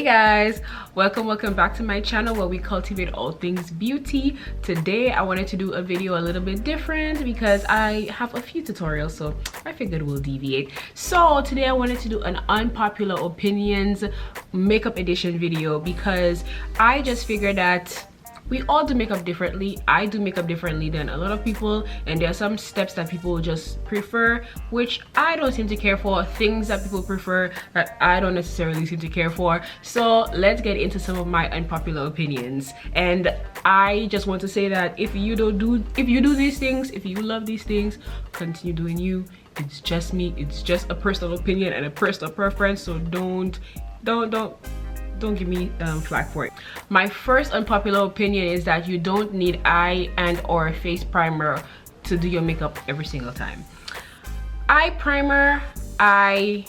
guys, welcome back to my channel where we cultivate all things beauty. Today I wanted to do a video a little bit different because I have a few tutorials, so I figured we'll deviate. So today I wanted to do an unpopular opinions makeup edition video because I just figured that we all do makeup differently. I do makeup differently than a lot of people, and there are some steps that people just prefer which I don't seem to care for, things that people prefer that I don't necessarily seem to care for. So let's get into some of my unpopular opinions. And I just want to say that if you do these things, if you love these things, continue doing you. It's just me, it's just a personal opinion and a personal preference, so don't give me flack for it. My first unpopular opinion is that you don't need eye and or face primer to do your makeup every single time. Eye primer, I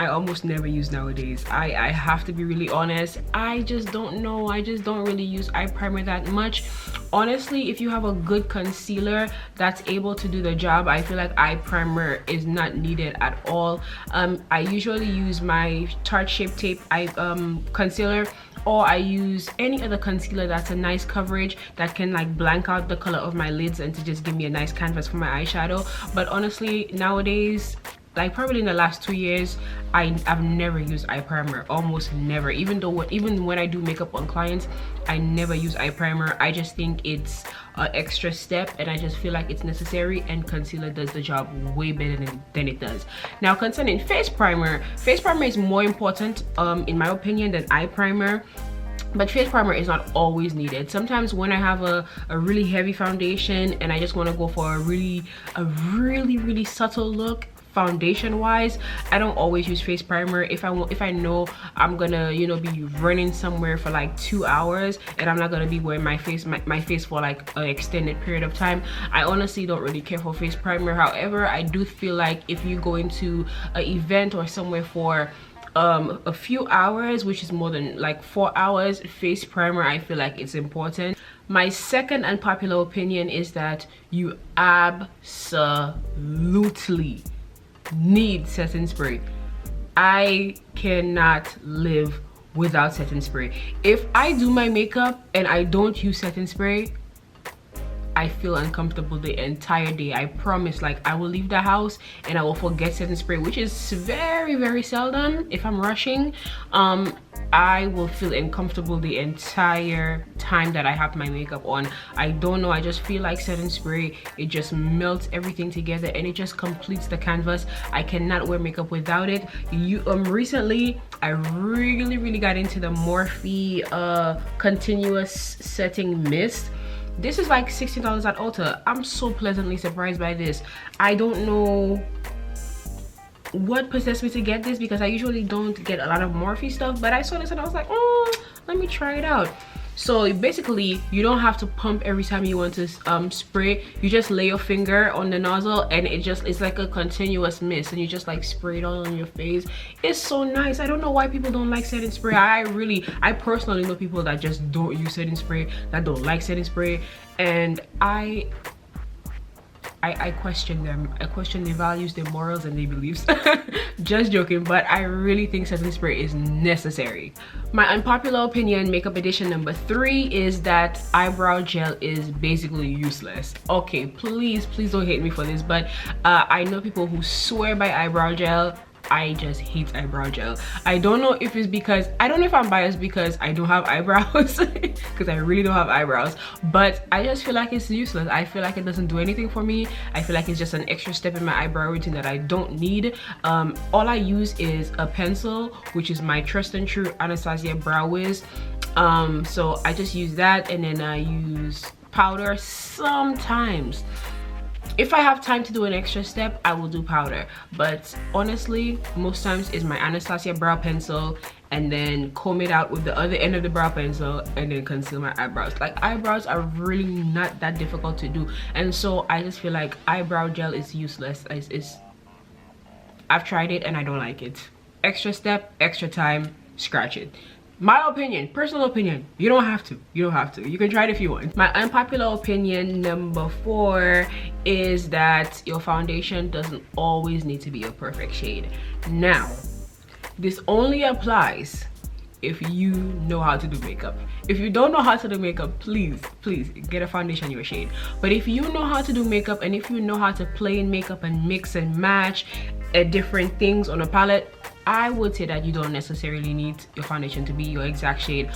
almost never use nowadays. I have to be really honest. I just don't know. I just don't really use eye primer that much. Honestly, if you have a good concealer that's able to do the job, I feel like eye primer is not needed at all. I usually use my Tarte Shape Tape concealer, or I use any other concealer that's a nice coverage that can like blank out the color of my lids and to just give me a nice canvas for my eyeshadow. But honestly, nowadays, like probably in the last 2 years, I've never used eye primer, almost never. Even when I do makeup on clients, I never use eye primer. I just think it's an extra step and I just feel like it's necessary, and concealer does the job way better than it does. Now concerning face primer is more important in my opinion than eye primer. But face primer is not always needed. Sometimes when I have a really heavy foundation and I just want to go for a really subtle look foundation wise, I don't always use face primer. If I know I'm gonna be running somewhere for like 2 hours and I'm not gonna be wearing my face for like an extended period of time, I honestly don't really care for face primer. However, I do feel like if you go into an event or somewhere for a few hours, which is more than like 4 hours, face primer, I feel like it's important. My second unpopular opinion is that you absolutely need setting spray. I cannot live without setting spray. If I do my makeup and I don't use setting spray, I feel uncomfortable the entire day. I promise. Like, I will leave the house and I will forget setting spray, which is very seldom. If I'm rushing, I will feel uncomfortable the entire time that I have my makeup on. I don't know, I just feel like setting spray, it just melts everything together and it just completes the canvas. I cannot wear makeup without it. Recently I really got into the Morphe continuous setting mist. This is like $16 at Ulta. I'm so pleasantly surprised by this. I don't know what possessed me to get this because I usually don't get a lot of Morphe stuff, but I saw this and I was like, let me try it out. So basically, you don't have to pump every time you want to spray. You just lay your finger on the nozzle and it's like a continuous mist, and you just like spray it all on your face. It's so nice. I don't know why people don't like setting spray. I personally know people that just don't use setting spray, that don't like setting spray, and I question them. I question their values, their morals, and their beliefs. Just joking, but I really think setting spray is necessary. My unpopular opinion, makeup edition number 3, is that eyebrow gel is basically useless. Okay, please don't hate me for this, but I know people who swear by eyebrow gel. I just hate eyebrow gel. I don't know if it's because, I don't know if I'm biased because I don't have eyebrows, because I really don't have eyebrows, but I just feel like it's useless. I feel like it doesn't do anything for me. I feel like it's just an extra step in my eyebrow routine that I don't need. All I use is a pencil, which is my trust and true Anastasia Brow Wiz. So I just use that, and then I use powder sometimes. If I have time to do an extra step, I will do powder, but honestly, most times is my Anastasia brow pencil, and then comb it out with the other end of the brow pencil, and then conceal my eyebrows. Like, eyebrows are really not that difficult to do, and so I just feel like eyebrow gel is useless. I've tried it and I don't like it. Extra step, extra time, scratch it. My opinion, personal opinion, you don't have to. You can try it if you want. My unpopular opinion number 4 is that your foundation doesn't always need to be a perfect shade. Now, This only applies if you know how to do makeup. If you don't know how to do makeup, please get a foundation your shade. But if you know how to do makeup, and if you know how to play in makeup and mix and match different things on a palette, I would say that you don't necessarily need your foundation to be your exact shade.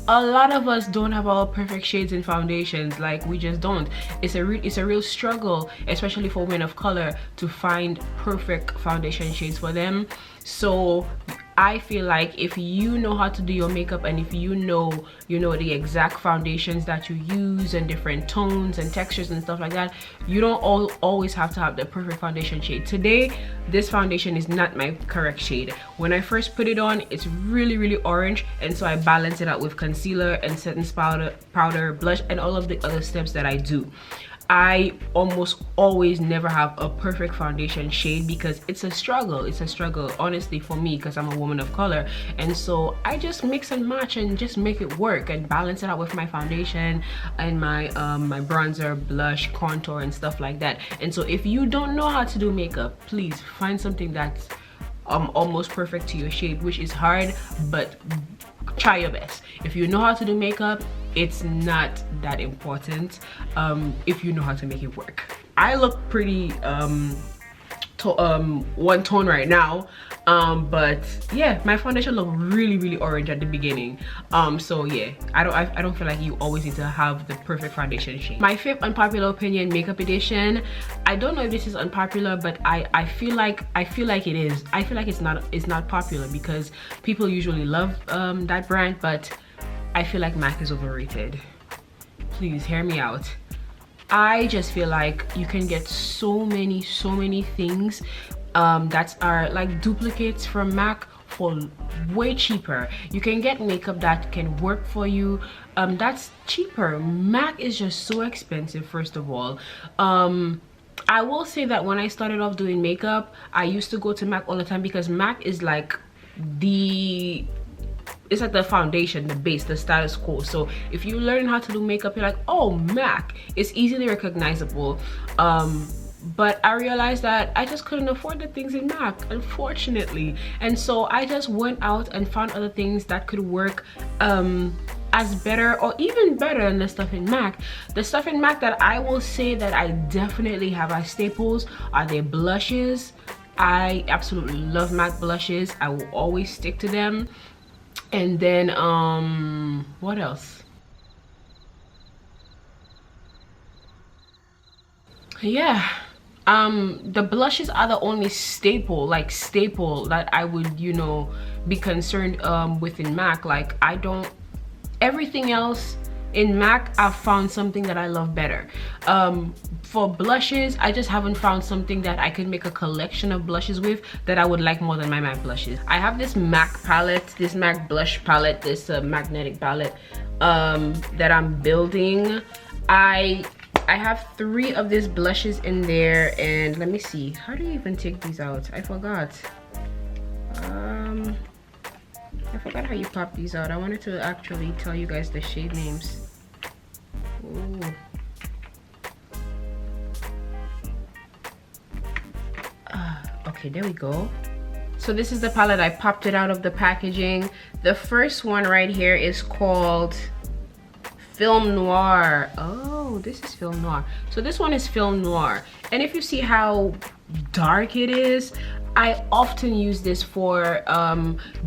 A lot of us don't have our perfect shades in foundations, like we just don't. It's a real struggle, especially for women of color, to find perfect foundation shades for them. So I feel like if you know how to do your makeup, and if you know the exact foundations that you use and different tones and textures and stuff like that, you don't always have to have the perfect foundation shade. Today, this foundation is not my correct shade. When I first put it on, it's really orange, and so I balance it out with concealer and setting powder, blush, and all of the other steps that I do. I almost always never have a perfect foundation shade because it's a struggle. It's a struggle, honestly, for me, because I'm a woman of color. And so I just mix and match and just make it work and balance it out with my foundation and my my bronzer, blush, contour, and stuff like that. And so if you don't know how to do makeup, please find something that's almost perfect to your shade, which is hard, but try your best. If you know how to do makeup, it's not that important if you know how to make it work. I look pretty one tone right now, but yeah, my foundation looked really orange at the beginning. So yeah, I don't feel like you always need to have the perfect foundation shade. My fifth unpopular opinion, makeup edition. I don't know if this is unpopular, but I feel like it is. I feel like it's not popular because people usually love that brand, but I feel like MAC is overrated. Please hear me out. I just feel like you can get so many things that are like duplicates from MAC for way cheaper. You can get makeup that can work for you that's cheaper. MAC is just so expensive, first of all. I will say that when I started off doing makeup, I used to go to MAC all the time because MAC is like it's like the foundation, the base, the status quo. So if you learn how to do makeup, you're like, oh, MAC, it's easily recognizable. But I realized that I just couldn't afford the things in MAC, unfortunately. And so I just went out and found other things that could work as better or even better than the stuff in MAC. The stuff in MAC that I will say that I definitely have as staples are their blushes. I absolutely love MAC blushes. I will always stick to them. And then what else? Yeah, the blushes are the only staple that I would, you know, be concerned with in MAC. Like, I don't, everything else in MAC I've found something that I love better. For blushes, I just haven't found something that I could make a collection of blushes with that I would like more than my MAC blushes. I have this MAC palette, this MAC blush palette, this magnetic palette that I'm building. I have 3 of these blushes in there, and let me see, how do you even take these out? I forgot. I forgot how you pop these out. I wanted to actually tell you guys the shade names. Ooh. Okay, there we go. So this is the palette. I popped it out of the packaging. The first one right here is called Film Noir. Oh, this is Film Noir. So this one is Film Noir. And if you see how dark it is, I often use this for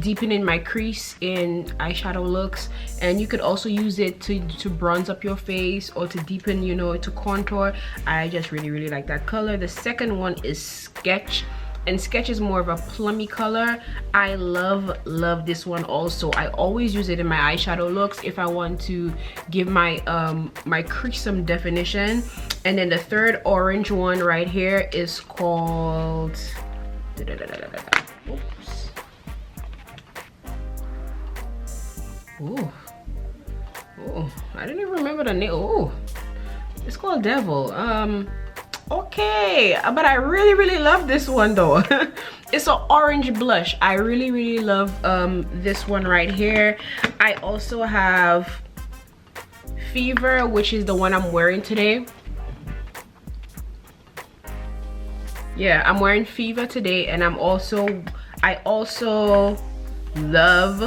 deepening my crease in eyeshadow looks, and you could also use it to bronze up your face or to deepen, you know, to contour. I just really like that color. The second one is Sketch, and Sketch is more of a plummy color. I love this one also. I always use it in my eyeshadow looks if I want to give my my crease some definition. And then the third orange one right here is called oops. Ooh. Oh, I didn't even remember the name. Oh, it's called Devil. Okay, but I really love this one though. It's an orange blush. I really love this one right here. I also have Fever, which is the one I'm wearing today. Yeah, I'm wearing Fever today, and I I also love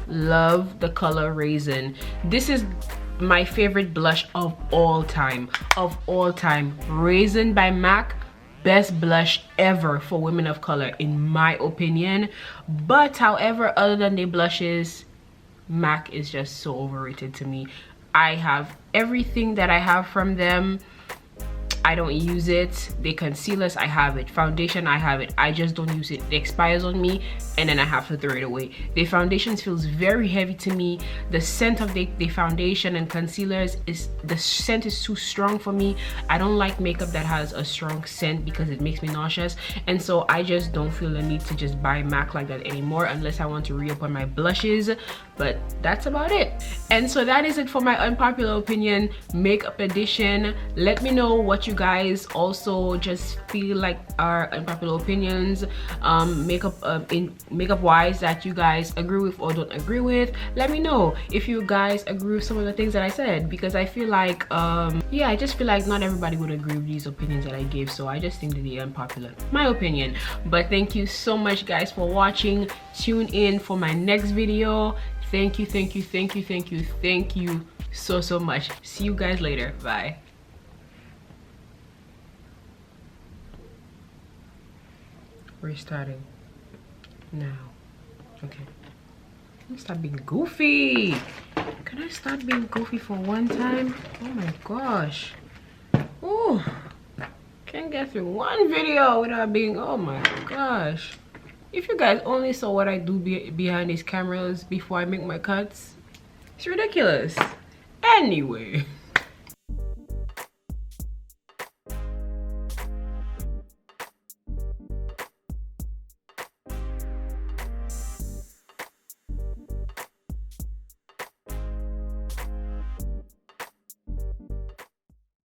the color Raisin. This is my favorite blush of all time. Raisin by MAC, best blush ever for women of color in my opinion. But however, other than the blushes, MAC is just so overrated to me. I have everything that I have from them. I don't use it. The concealers, I have it. Foundation, I have it. I just don't use it. It expires on me and then I have to throw it away. The foundations feels very heavy to me. The scent of the foundation and concealers the scent is too strong for me. I don't like makeup that has a strong scent because it makes me nauseous, and so I just don't feel the need to just buy MAC like that anymore unless I want to re-up on my blushes. But that's about it. And so that is it for my unpopular opinion makeup edition. Let me know what you guys also just feel like are unpopular opinions, makeup wise, that you guys agree with or don't agree with. Let me know if you guys agree with some of the things that I said, because I feel like yeah, I just feel like not everybody would agree with these opinions that I gave, so I just think that they're unpopular, my opinion. But thank you so much guys for watching. Tune in for my next video. Thank you so much. See you guys later. Bye. Restarting now. Okay, let me stop being goofy. Can I start being goofy for one time? Oh my gosh. Oh, can't get through one video without being, oh my gosh. If you guys only saw what I do behind these cameras before I make my cuts, it's ridiculous. Anyway.